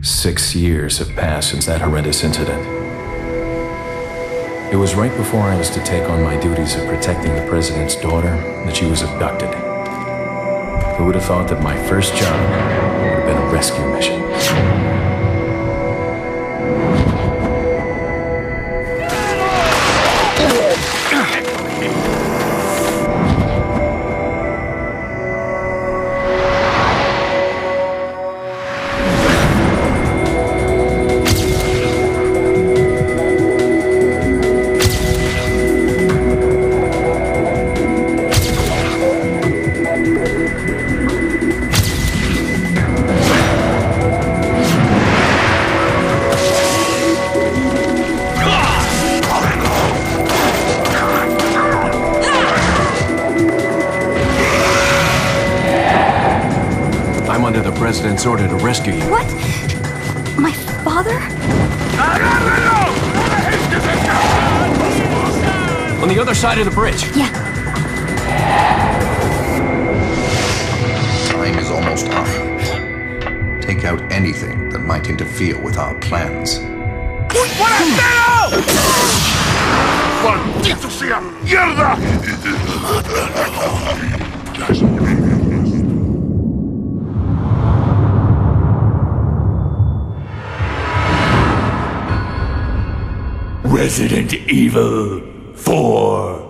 6 years have passed since that horrendous incident. It was right before I was to take on my duties of protecting the president's daughter that she was abducted. Who would have thought that my first job would have been a rescue mission? President's order to rescue you. What? My father? On the other side of the bridge. Yeah. Time is almost up. Take out anything that might interfere with our plans. ¡Maldito sea mierda! Resident Evil 4.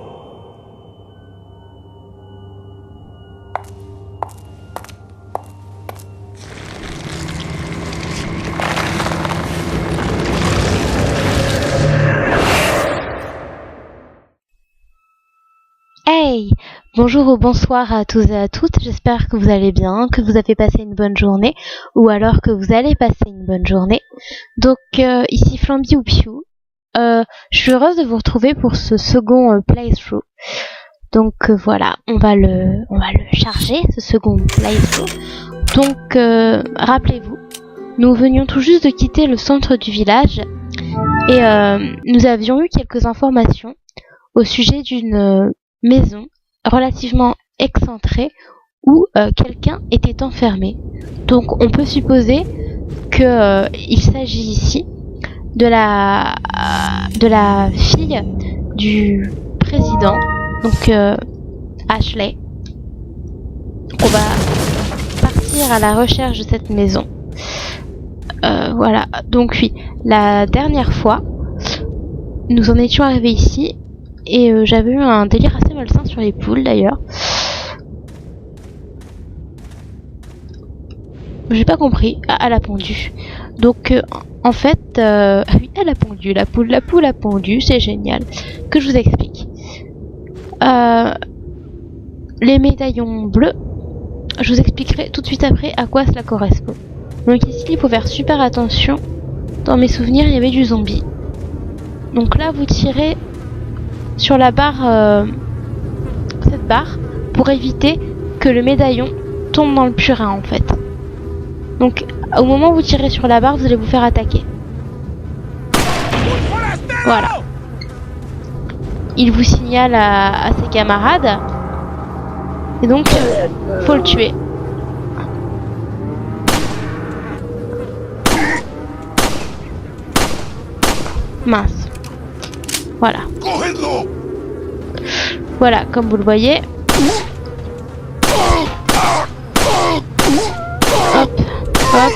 Hey! Bonjour ou bonsoir à tous et à toutes, j'espère que vous allez bien, que vous avez passé une bonne journée, ou alors que vous allez passer une bonne journée. Donc ici Flamby ou Piu. Je suis heureuse de vous retrouver pour ce second playthrough. Donc voilà, on va le charger, ce second playthrough. Donc rappelez-vous, nous venions tout juste de quitter le centre du village et nous avions eu quelques informations au sujet d'une maison relativement excentrée où quelqu'un était enfermé. Donc on peut supposer que il s'agit ici de la fille du président, donc Ashley. Donc on va partir à la recherche de cette maison. Voilà, donc oui, la dernière fois, nous en étions arrivés ici et j'avais eu un délire assez malsain sur les poules d'ailleurs. J'ai pas compris. Ah, elle a pondu. Donc en fait, oui, elle a pondu. La poule a pondu. C'est génial. Que je vous explique. Les médaillons bleus, je vous expliquerai tout de suite après à quoi cela correspond. Donc ici, il faut faire super attention. Dans mes souvenirs, il y avait du zombie. Donc là, vous tirez sur la barre, cette barre, pour éviter que le médaillon tombe dans le purin en fait. Donc au moment où vous tirez sur la barre, vous allez vous faire attaquer. Voilà. Il vous signale à ses camarades. Et donc, faut le tuer. Mince. Voilà. Voilà, comme vous le voyez. Hop, hop.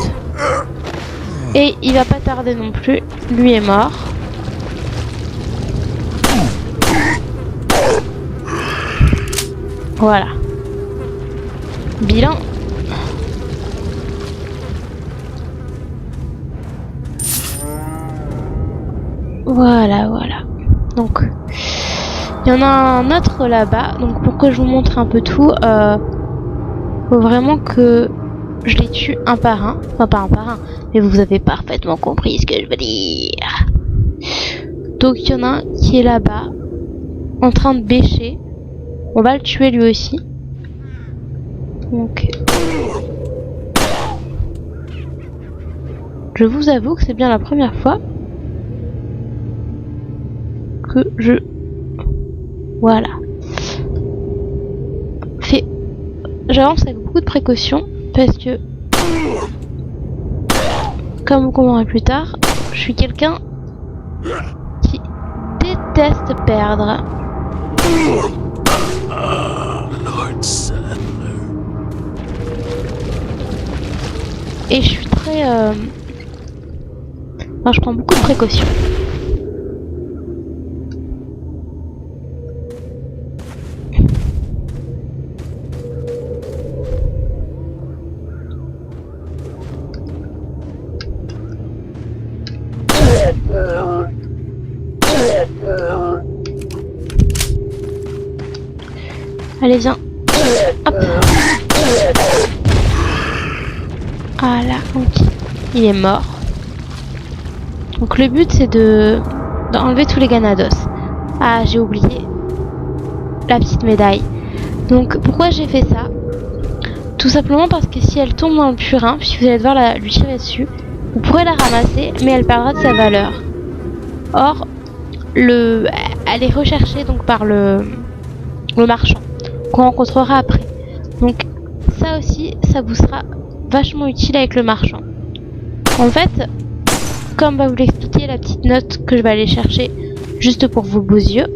Et il va pas tarder non plus. Lui est mort. Voilà. Bilan. Voilà, voilà. Donc, il y en a un autre là-bas. Donc, pour que je vous montre un peu tout, faut vraiment que je les tue un par un. Enfin, pas un par un, mais vous avez parfaitement compris ce que je veux dire. Donc, il y en a un qui est là-bas, en train de bêcher. On va le tuer lui aussi. Donc, je vous avoue que c'est bien la première fois que je... Voilà. J'avance avec beaucoup de précautions parce que comme vous comprendrez plus tard, je suis quelqu'un qui déteste perdre. Lord Sadler. Et je suis très... enfin, je prends beaucoup de précautions. Allez, viens. Hop. Voilà, donc il est mort. Donc le but c'est d'enlever tous les Ganados. Ah, j'ai oublié la petite médaille. Donc pourquoi j'ai fait ça? Tout simplement parce que si elle tombe dans le purin, puis vous allez devoir lui tirer dessus, vous pourrez la ramasser, mais elle perdra de sa valeur. Or, elle est recherchée donc par le marchand qu'on rencontrera après. Donc ça aussi, ça vous sera vachement utile avec le marchand. En fait, comme va vous l'expliquer la petite note que je vais aller chercher juste pour vos beaux yeux,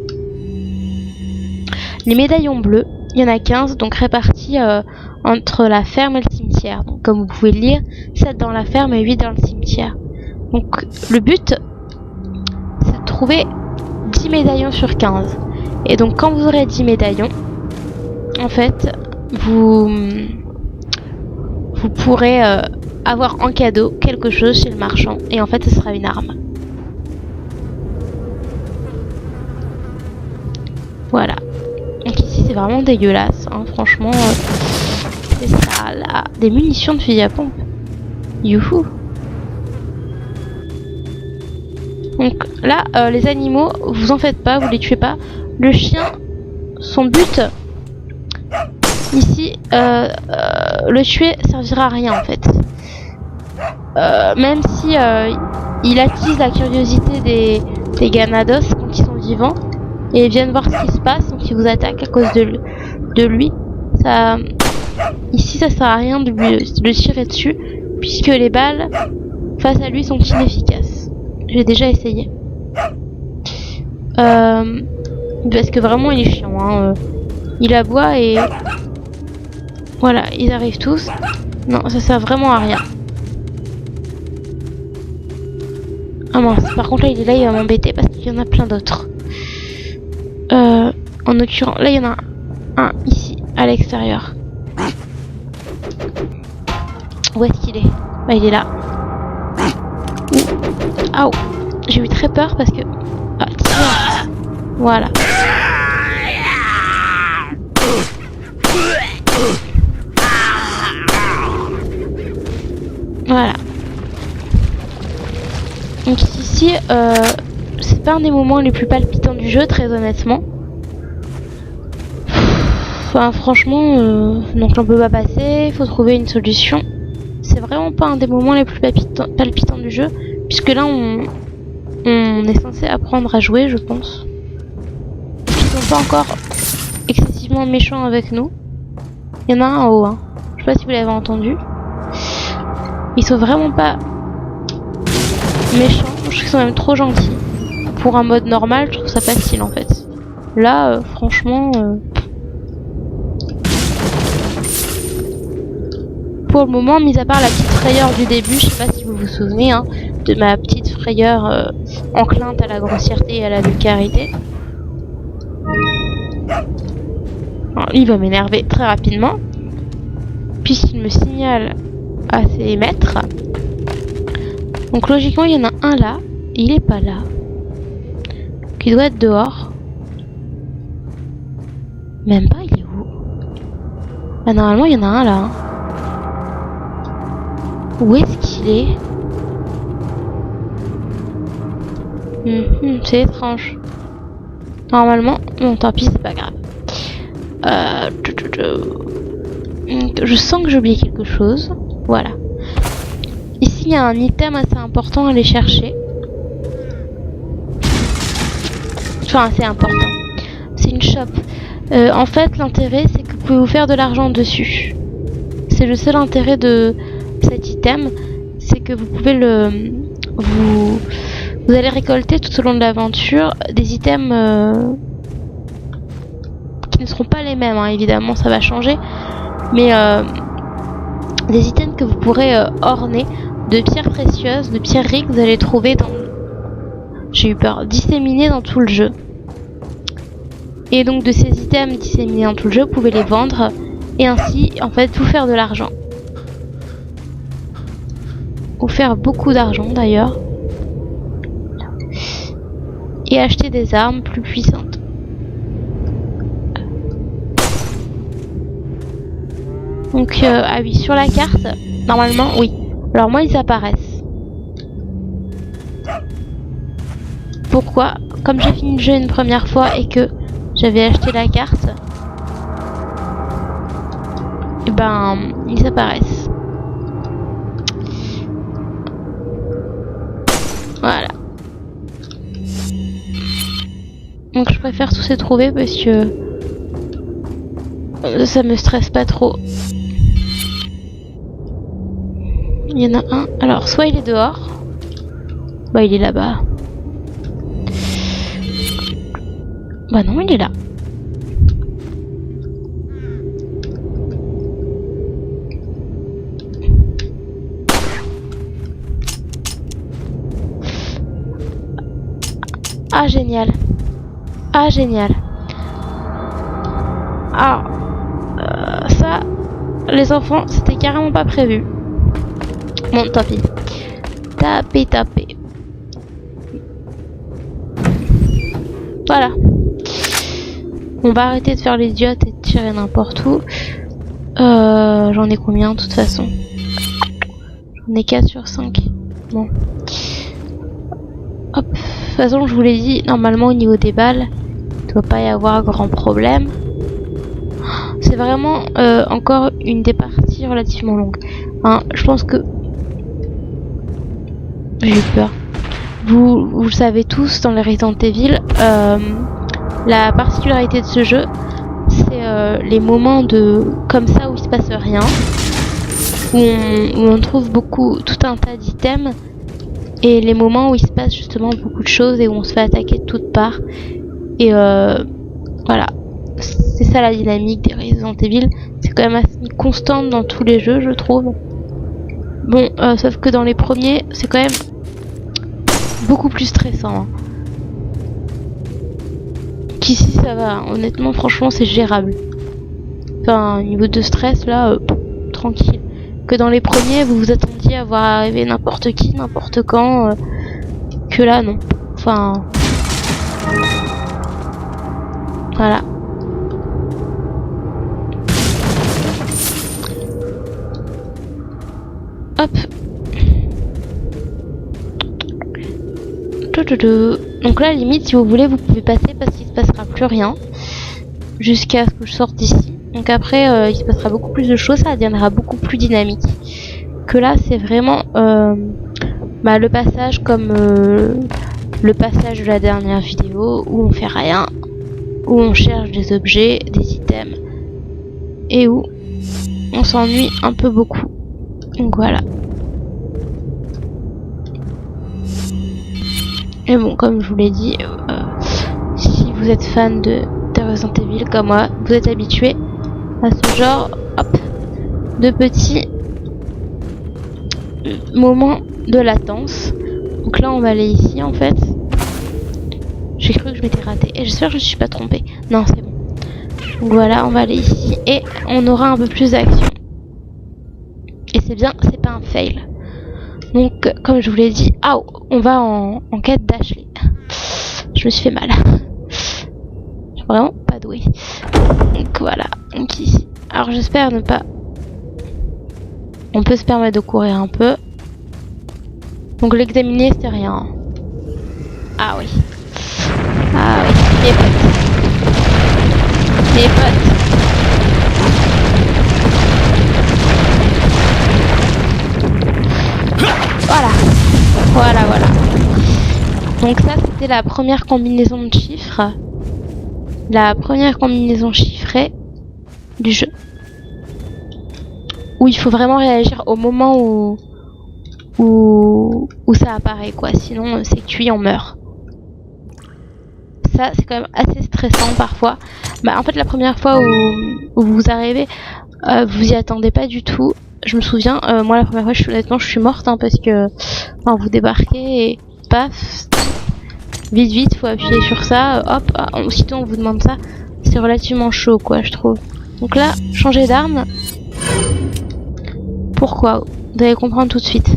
les médaillons bleus, il y en a 15, donc répartis entre la ferme et le cimetière. Donc comme vous pouvez le lire, 7 dans la ferme et 8 dans le cimetière. Donc le but, c'est de trouver 10 médaillons sur 15. Et donc quand vous aurez 10 médaillons, en fait, vous pourrez avoir en cadeau quelque chose chez le marchand. Et en fait, ce sera une arme. Voilà. Donc ici, c'est vraiment dégueulasse. Hein. Franchement, c'est ça. Là, des munitions de fusil à pompe. Youhou. Donc là, les animaux, vous en faites pas, vous les tuez pas. Le chien, son but... Ici, le tuer servira à rien en fait. Même si il attise la curiosité des Ganados quand ils sont vivants et ils viennent voir ce qui se passe, donc ils vous attaquent à cause de lui. Ça, ici, ça sert à rien de le tirer dessus puisque les balles face à lui sont inefficaces. J'ai déjà essayé. Parce que vraiment, il est chiant. Hein. Il aboie et voilà, ils arrivent tous. Non, ça sert vraiment à rien. Ah mince, par contre là il est là, il va m'embêter parce qu'il y en a plein d'autres. En l'occurrence, là il y en a un ici, à l'extérieur. Où est-ce qu'il est? Bah il est là. Ouh. J'ai eu très peur parce que... Ah, tiens. Voilà. Voilà. Donc ici, c'est pas un des moments les plus palpitants du jeu, très honnêtement. Enfin, franchement, donc on peut pas passer, il faut trouver une solution. C'est vraiment pas un des moments les plus palpitants du jeu, puisque là on est censé apprendre à jouer, je pense. Ils sont pas encore excessivement méchants avec nous. Il y en a un en haut, hein. Je sais pas si vous l'avez entendu. Ils sont vraiment pas méchants, je trouve qu'ils sont même trop gentils. Pour un mode normal, je trouve ça facile en fait. Là, franchement... Pour le moment, mis à part la petite frayeur du début, je sais pas si vous vous souvenez, hein, de ma petite frayeur enclinte à la grossièreté et à la vulgarité. Alors, il va m'énerver très rapidement, puisqu'il me signale à ses maîtres. Donc logiquement, il y en a un là, et il est pas là. Donc, il doit être dehors. Même pas, il est où? Bah normalement, il y en a un là. Hein. Où est-ce qu'il est, c'est étrange. Normalement, bon tant pis, c'est pas grave. Je sens que j'ai oublié quelque chose. Voilà. Ici, il y a un item assez important à aller chercher. Enfin, assez important. C'est une shop. En fait, l'intérêt, c'est que vous pouvez vous faire de l'argent dessus. C'est le seul intérêt de cet item, c'est que vous pouvez vous allez récolter tout au long de l'aventure des items qui ne seront pas les mêmes, hein, évidemment ça va changer, mais des items que vous pourrez orner de pierres précieuses, de pierreries que vous allez trouver j'ai eu peur, disséminés dans tout le jeu. Et donc de ces items disséminés dans tout le jeu, vous pouvez les vendre et ainsi en fait vous faire de l'argent. Ou faire beaucoup d'argent d'ailleurs. Et acheter des armes plus puissantes. Donc ah oui, sur la carte, normalement oui. Alors moi ils apparaissent. Pourquoi? Comme j'ai fini le jeu une première fois et que j'avais acheté la carte, et ben ils apparaissent. Voilà. Donc je préfère tous les trouver parce que ça me stresse pas trop. Il y en a un. Alors soit il est dehors. Bah il est là-bas. Bah non, il est là. Ah génial. Ah génial. Alors ça, les enfants, c'était carrément pas prévu. Bon, tant pis. Tapez. Voilà. On va arrêter de faire l'idiote et de tirer n'importe où. J'en ai combien de toute façon? J'en ai 4 sur 5. Bon. Hop. De toute façon, je vous l'ai dit, normalement au niveau des balles, il ne doit pas y avoir grand problème. C'est vraiment encore une des parties relativement longues. Hein, je pense que... J'ai eu peur. Vous le savez tous, dans les Resident Evil, la particularité de ce jeu, c'est les moments comme ça où il se passe rien, où on trouve tout un tas d'items, et les moments où il se passe justement beaucoup de choses et où on se fait attaquer de toutes parts. Et voilà, c'est ça la dynamique des Resident Evil. C'est quand même assez constante dans tous les jeux, je trouve. Bon, sauf que dans les premiers, c'est quand même beaucoup plus stressant. Hein. Qu'ici ça va, honnêtement, franchement c'est gérable. Enfin, niveau de stress là, tranquille. Que dans les premiers, vous vous attendiez à voir arriver n'importe qui, n'importe quand. Que là, non. Enfin... Voilà. Hop. Donc là, limite, si vous voulez, vous pouvez passer parce qu'il se passera plus rien jusqu'à ce que je sorte d'ici. Donc après, il se passera beaucoup plus de choses, ça deviendra beaucoup plus dynamique. Que là, c'est vraiment le passage comme le passage de la dernière vidéo où on fait rien, où on cherche des objets, des items et où on s'ennuie un peu beaucoup. Donc voilà. Et bon, comme je vous l'ai dit, si vous êtes fan de Resident Evil comme moi, vous êtes habitué à ce genre de petits moments de latence. Donc là on va aller ici en fait. J'ai cru que je m'étais raté et j'espère que je ne suis pas trompée. Non, c'est bon. Donc voilà, on va aller ici et on aura un peu plus d'action. Et c'est bien, c'est pas un fail. Donc comme je vous l'ai dit, on va en quête d'Ashley. Je me suis fait mal. Je suis vraiment pas douée. Donc voilà, donc ici. Alors j'espère ne pas... On peut se permettre de courir un peu. Donc l'examiner c'est rien. Ah oui. Ah oui, mes potes. Mes potes. Voilà. Donc ça c'était la première combinaison de chiffres. La première combinaison chiffrée du jeu. Où il faut vraiment réagir au moment où où ça apparaît quoi. Sinon c'est cuit, on meurt. Ça c'est quand même assez stressant parfois. Bah en fait la première fois où vous arrivez, vous y attendez pas du tout. Je me souviens, moi la première fois honnêtement je suis morte hein, parce que vous débarquez et paf, vite faut appuyer sur ça, hop, aussitôt on vous demande ça. C'est relativement chaud quoi je trouve. Donc là, changer d'arme. Pourquoi? Vous allez comprendre tout de suite.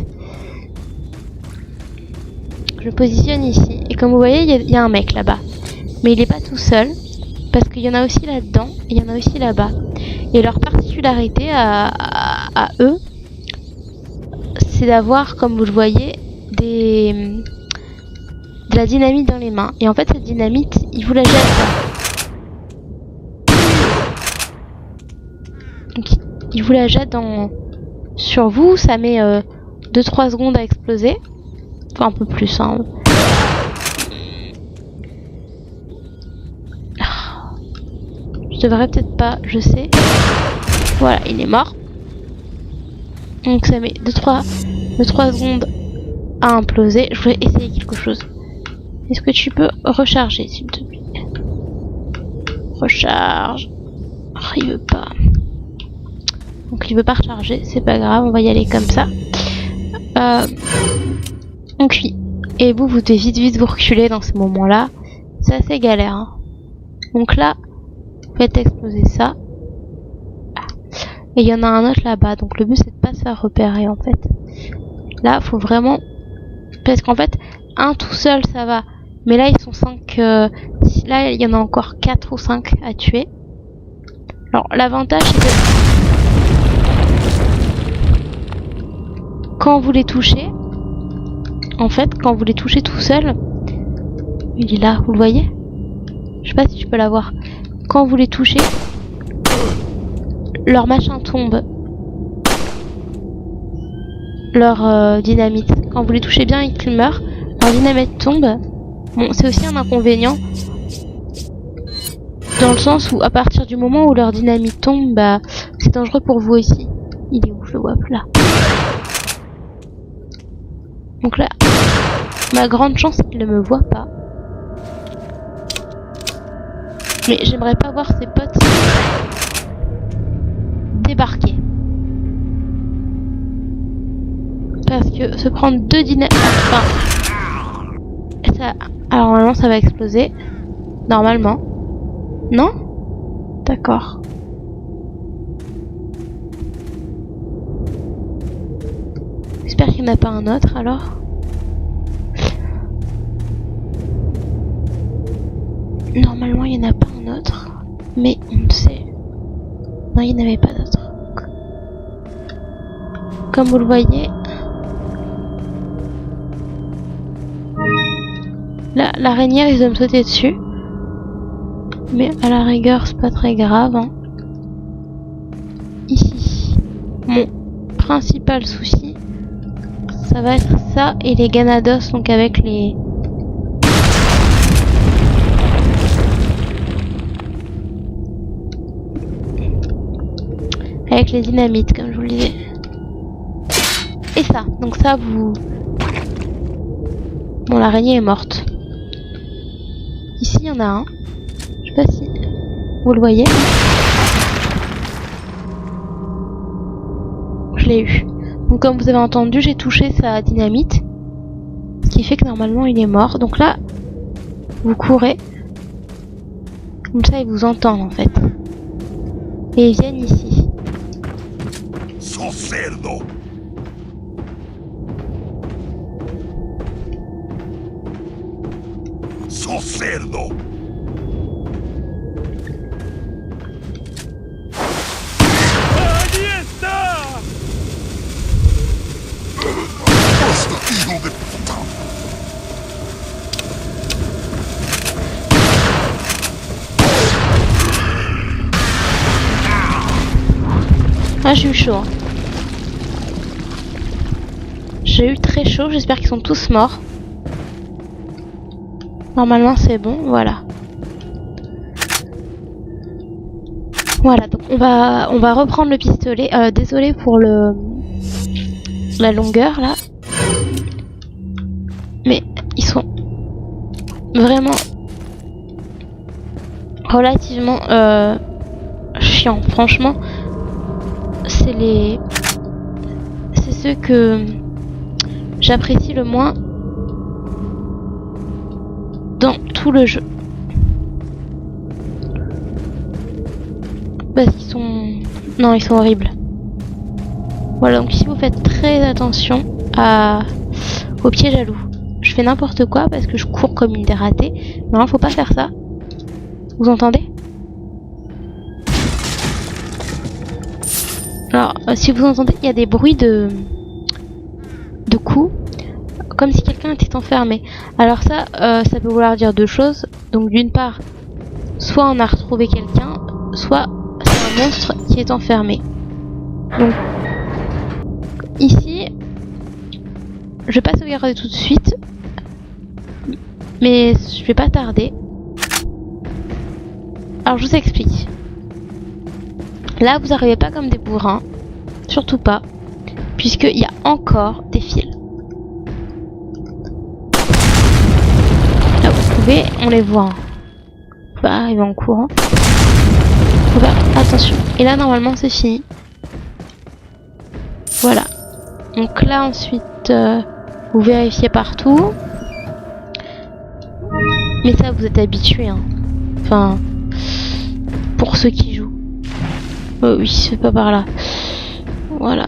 Je me positionne ici et comme vous voyez il y a un mec là-bas. Mais il est pas tout seul parce qu'il y en a aussi là-dedans et il y en a aussi là-bas. Et leur particularité à eux, c'est d'avoir, comme vous le voyez, de la dynamite dans les mains. Et en fait cette dynamite, ils vous la jettent. Donc ils vous la jettent sur vous, ça met 2-3 secondes à exploser. Enfin un peu plus hein. Je devrais peut-être pas, je sais. Voilà, il est mort. Donc ça met 2-3 secondes à imploser. Je voulais essayer quelque chose. Est-ce que tu peux recharger s'il te plaît? Recharge. Oh, il veut pas. Donc il veut pas recharger, c'est pas grave, on va y aller comme ça. On cuit. Et vous devez vite vous reculer dans ces moments-là. C'est assez galère. Hein. Donc là, faites exploser ça. Et il y en a un autre là-bas. Donc le but c'est de pas se faire repérer en fait. Là, faut vraiment... Parce qu'en fait, un tout seul ça va. Mais là, ils sont 5... Là, il y en a encore 4 ou 5 à tuer. Alors, l'avantage c'est que... Quand vous les touchez... En fait, quand vous les touchez tout seul... Il est là, vous le voyez? Je sais pas si tu peux l'avoir. Quand vous les touchez... Leur machin tombe. Leur dynamite. Quand vous les touchez bien et qu'ils meurent, leur dynamite tombe. Bon, c'est aussi un inconvénient. Dans le sens où, à partir du moment où leur dynamite tombe, bah, c'est dangereux pour vous aussi. Il est où? Je le vois plus là. Donc là, ma grande chance, c'est qu'il ne me voit pas. Mais j'aimerais pas voir ses potes débarquer. Parce que se prendre 2 dynamites... Enfin, ça... Alors normalement ça va exploser. Normalement. Non? D'accord. J'espère qu'il n'y en a pas un autre alors. Normalement il n'y en a pas un autre. Mais on ne sait. Non, il n'y en avait pas d'autre. Comme vous le voyez. Là, l'araignée risque de me sauter dessus. Mais à la rigueur, c'est pas très grave. Hein. Ici, mon principal souci, ça va être ça et les Ganados, donc avec les... Avec les dynamites, comme je vous le disais. Et ça, donc ça vous... Bon, l'araignée est morte. Ici, il y en a un. Je sais pas si vous le voyez. Je l'ai eu. Donc comme vous avez entendu, j'ai touché sa dynamite. Ce qui fait que normalement, il est mort. Donc là, vous courez. Comme ça, ils vous entendent en fait. Et ils viennent ici. Son cerdo. Son cerdo. ¡Allí está! ¡Basta, hijo de puta! Ah, j'ai eu chaud. Hein. J'ai eu très chaud, j'espère qu'ils sont tous morts. Normalement c'est bon, voilà. Voilà, donc on va reprendre le pistolet. Désolé pour la longueur là. ils sont vraiment relativement chiants. Franchement, c'est ceux que j'apprécie le moins dans tout le jeu. Parce qu'ils sont... Non, ils sont horribles. Voilà, donc ici vous faites très attention aux pièges à loup. Je fais n'importe quoi parce que je cours comme une dératée. Non, faut pas faire ça. Vous entendez? Alors, si vous entendez, il y a des bruits de coups, comme si quelqu'un était enfermé. Alors ça, ça peut vouloir dire deux choses. Donc d'une part, soit on a retrouvé quelqu'un, soit c'est un monstre qui est enfermé. Donc ici, je vais pas sauvegarder tout de suite, mais je vais pas tarder. Alors je vous explique. Là, vous n'arrivez pas comme des bourrins, surtout pas, puisqu'il y a encore des fils. Là, vous pouvez, on les voit. Faut pas arriver en courant. Faut faire attention. Et là, normalement, c'est fini. Voilà. Donc là, ensuite, vous vérifiez partout. Mais ça, vous êtes habitués, hein. Enfin, pour ceux qui jouent. Oh oui, c'est pas par là. Voilà.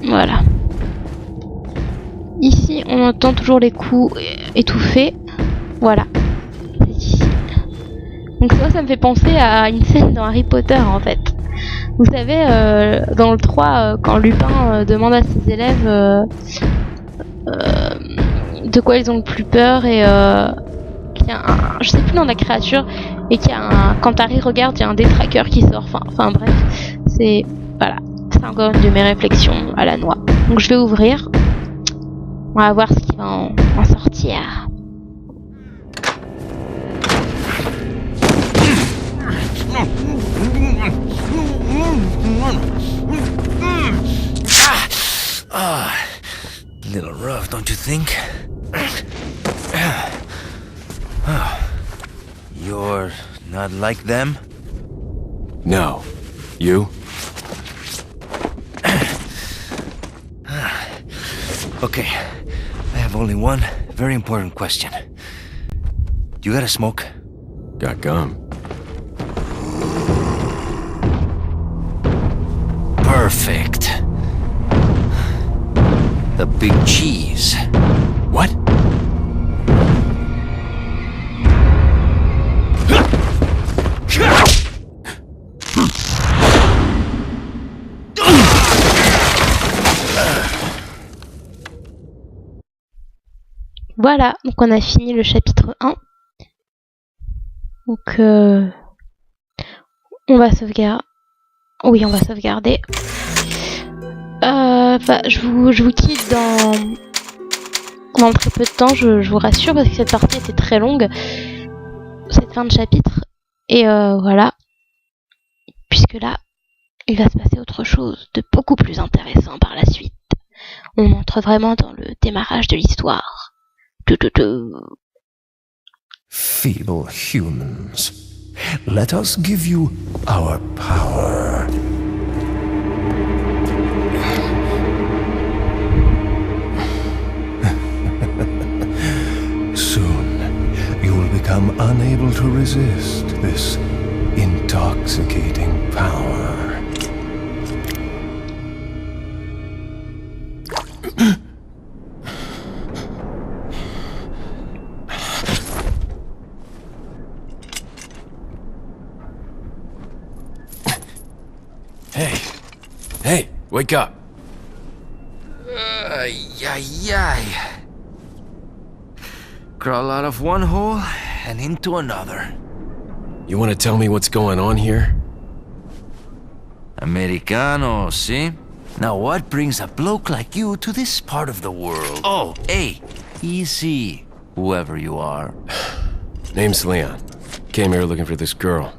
Voilà. Ici, on entend toujours les coups étouffés. Voilà. C'est ici. Donc ça me fait penser à une scène dans Harry Potter, en fait. Vous savez, dans le 3, quand Lupin demande à ses élèves de quoi ils ont le plus peur et qu'il y a un... Je sais plus le nom de la créature, et qu'il y a un... Quand Harry regarde, il y a un détraqueur qui sort. Enfin bref, c'est... Voilà. C'est encore une de mes réflexions à la noix. Donc je vais ouvrir. On va voir ce qui va en sortir. Ah, little rough, don't you think? Oh, you're not like them? No. You? Okay, I have only one very important question. You got a smoke? Got gum. Perfect. The big cheese. What? Voilà, donc on a fini le chapitre 1. Donc on va sauvegarder. Oui, on va sauvegarder. Je vous quitte dans très peu de temps, je vous rassure, parce que cette partie était très longue, cette fin de chapitre. Et voilà. Puisque là, il va se passer autre chose de beaucoup plus intéressant par la suite. On entre vraiment dans le démarrage de l'histoire. Feeble humans, let us give you our power. Soon, you will become unable to resist this intoxicating power. Hey, wake up. Crawl out of one hole and into another. You want to tell me what's going on here? Americano, see? Now what brings a bloke like you to this part of the world? Oh, hey, easy, whoever you are. Name's Leon. Came here looking for this girl.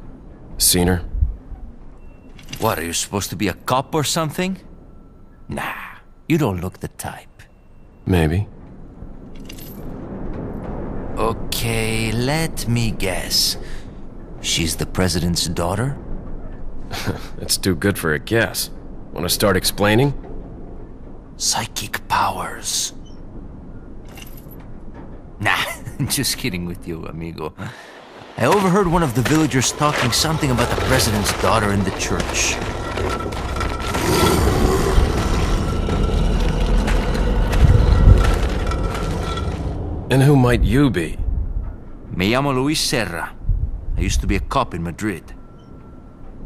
Seen her? What, are you supposed to be a cop or something? Nah, you don't look the type. Maybe. Okay, let me guess. She's the president's daughter? That's too good for a guess. Want to start explaining? Psychic powers. Nah, just kidding with you, amigo. I overheard one of the villagers talking something about the president's daughter in the church. And who might you be? Me llamo Luis Serra. I used to be a cop in Madrid.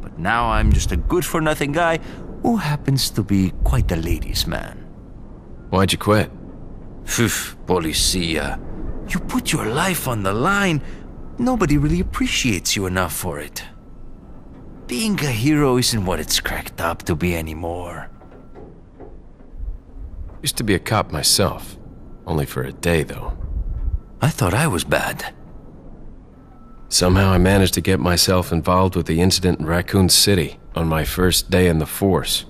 But now I'm just a good-for-nothing guy who happens to be quite a ladies' man. Why'd you quit? Phew, policia. You put your life on the line. Nobody really appreciates you enough for it. Being a hero isn't what it's cracked up to be anymore. Used to be a cop myself. Only for a day, though. I thought I was bad. Somehow I managed to get myself involved with the incident in Raccoon City on my first day in the force.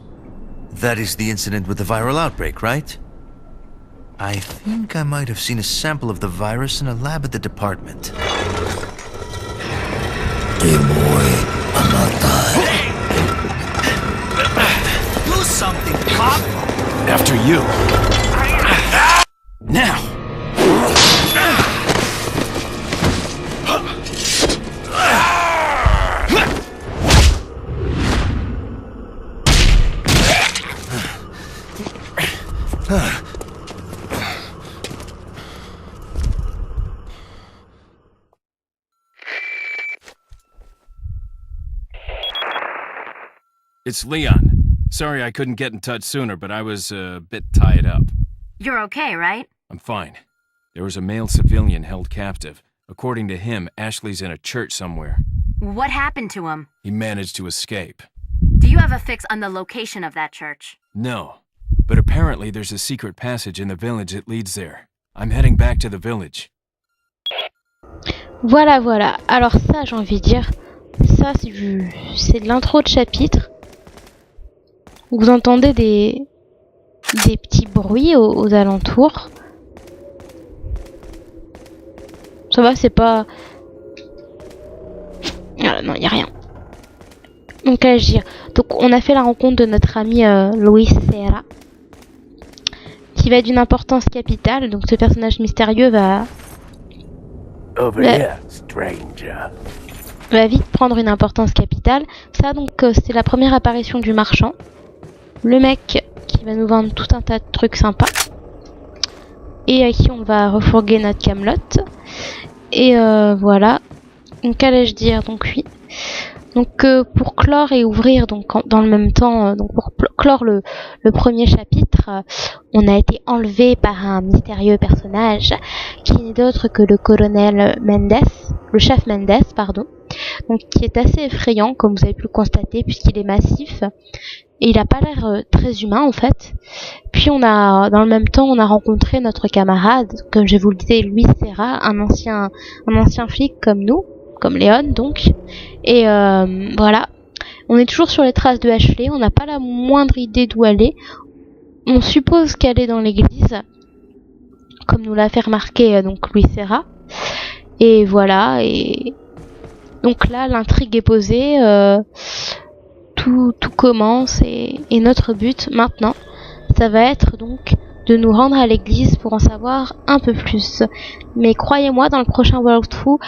That is the incident with the viral outbreak, right? I think I might have seen a sample of the virus in a lab at the department. Do something, cop! After you! Now! It's Leon. Sorry I couldn't get in touch sooner, but I was a bit tied up. You're okay, right? I'm fine. There was a male civilian held captive. According to him, Ashley's in a church somewhere. What happened to him? He managed to escape. Do you have a fix on the location of that church? No, but apparently there's a secret passage in the village that leads there. I'm heading back to the village. Voilà, voilà. Alors ça, j'ai envie de dire, ça c'est de l'intro de chapitre. Vous entendez des petits bruits aux alentours. Ça va, c'est pas... Ah, non, il n'y a rien. Donc là, je dis... Donc on a fait la rencontre de notre ami Luis Serra, qui va être d'une importance capitale. Donc ce personnage mystérieux va vite prendre une importance capitale. Ça, donc, c'est la première apparition du marchand. Le mec qui va nous vendre tout un tas de trucs sympas. Et à qui on va refourguer notre camelote. Et voilà. Donc, qu'allais-je dire? Donc, oui. Donc, pour clore et ouvrir, donc, dans le même temps, donc pour clore le premier chapitre, on a été enlevé par un mystérieux personnage qui n'est d'autre que le colonel Mendes, le chef Mendes, pardon. Donc, qui est assez effrayant, comme vous avez pu le constater, puisqu'il est massif. Et il a pas l'air très humain, en fait. Puis dans le même temps, on a rencontré notre camarade, comme je vous le disais, Luis Serra, un ancien flic comme nous, comme Léon, donc. Et voilà. On est toujours sur les traces de Ashley, on n'a pas la moindre idée d'où elle est. On suppose qu'elle est dans l'église, comme nous l'a fait remarquer donc Luis Serra. Et voilà, et donc là, l'intrigue est posée, tout commence, et notre but maintenant, ça va être donc de nous rendre à l'église pour en savoir un peu plus. Mais croyez-moi, dans le prochain playthrough,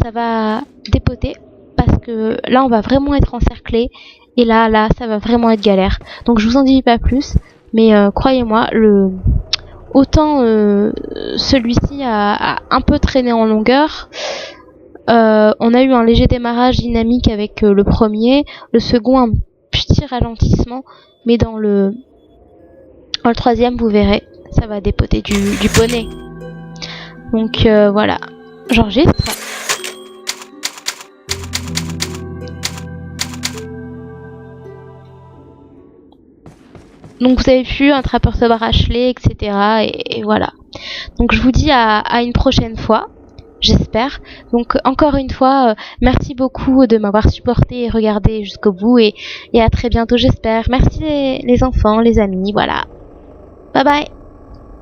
ça va dépoter, parce que là, on va vraiment être encerclé, et là, ça va vraiment être galère. Donc je vous en dis pas plus, mais croyez-moi, autant celui-ci a un peu traîné en longueur. On a eu un léger démarrage dynamique avec le premier, le second un petit ralentissement, mais dans le troisième, vous verrez, ça va dépoter du bonnet. Donc voilà, j'enregistre. Donc vous avez pu entreapercevoir Ashley, etc. Et voilà. Donc je vous dis à une prochaine fois, j'espère. Donc encore une fois, merci beaucoup de m'avoir supporté et regardé jusqu'au bout. Et à très bientôt, j'espère. Merci les enfants, les amis, voilà. Bye bye.